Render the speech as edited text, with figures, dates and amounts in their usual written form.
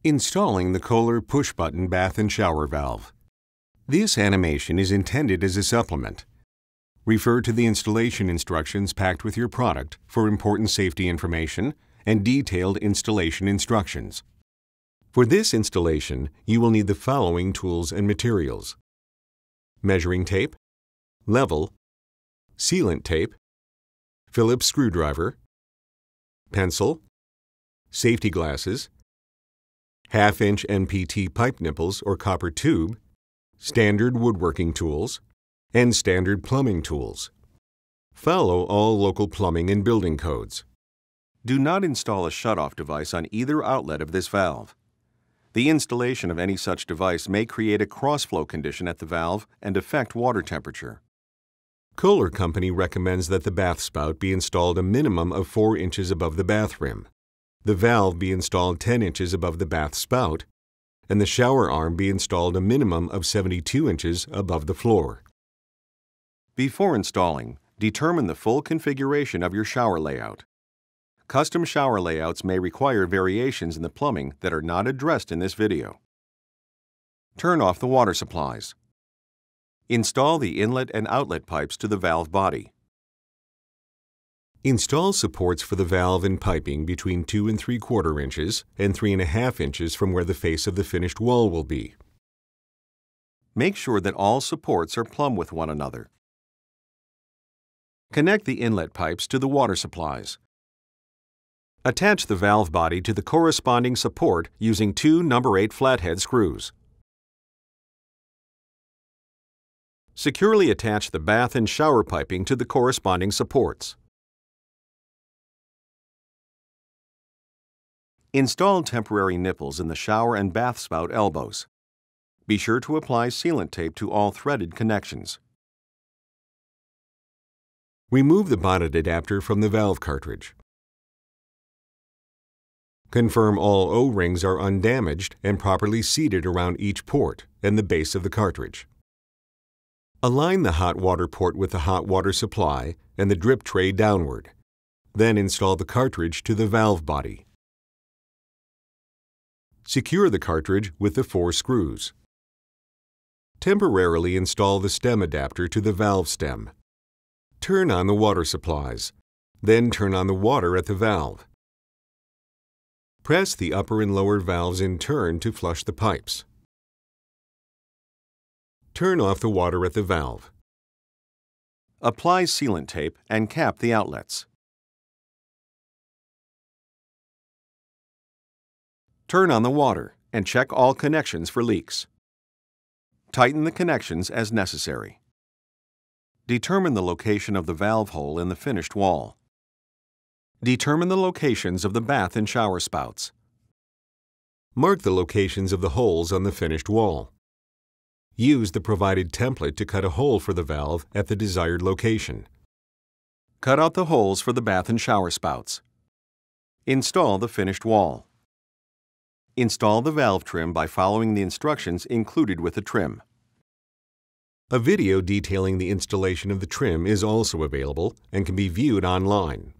Installing the KOHLER push-button bath and shower valve. This animation is intended as a supplement. Refer to the installation instructions packed with your product for important safety information and detailed installation instructions. For this installation, you will need the following tools and materials: measuring tape, level, sealant tape, Phillips screwdriver, pencil, safety glasses, half-inch NPT pipe nipples or copper tube, standard woodworking tools, and standard plumbing tools. Follow all local plumbing and building codes. Do not install a shutoff device on either outlet of this valve. The installation of any such device may create a crossflow condition at the valve and affect water temperature. KOHLER Company recommends that the bath spout be installed a minimum of 4 inches above the bath rim, the valve be installed 10 inches above the bath spout, and the shower arm be installed a minimum of 72 inches above the floor. Before installing, determine the full configuration of your shower layout. Custom shower layouts may require variations in the plumbing that are not addressed in this video. Turn off the water supplies. Install the inlet and outlet pipes to the valve body. Install supports for the valve and piping between 2 3/4 inches and 3.5 inches from where the face of the finished wall will be. Make sure that all supports are plumb with one another. Connect the inlet pipes to the water supplies. Attach the valve body to the corresponding support using 2 No. 8 flathead screws. Securely attach the bath and shower piping to the corresponding supports. Install temporary nipples in the shower and bath spout elbows. Be sure to apply sealant tape to all threaded connections. Remove the bonnet adapter from the valve cartridge. Confirm all O-rings are undamaged and properly seated around each port and the base of the cartridge. Align the hot water port with the hot water supply and the drip tray downward. Then install the cartridge to the valve body. Secure the cartridge with the 4 screws. Temporarily install the stem adapter to the valve stem. Turn on the water supplies. Then turn on the water at the valve. Press the upper and lower valves in turn to flush the pipes. Turn off the water at the valve. Apply sealant tape and cap the outlets. Turn on the water and check all connections for leaks. Tighten the connections as necessary. Determine the location of the valve hole in the finished wall. Determine the locations of the bath and shower spouts. Mark the locations of the holes on the finished wall. Use the provided template to cut a hole for the valve at the desired location. Cut out the holes for the bath and shower spouts. Install the finished wall. Install the valve trim by following the instructions included with the trim. A video detailing the installation of the trim is also available and can be viewed online.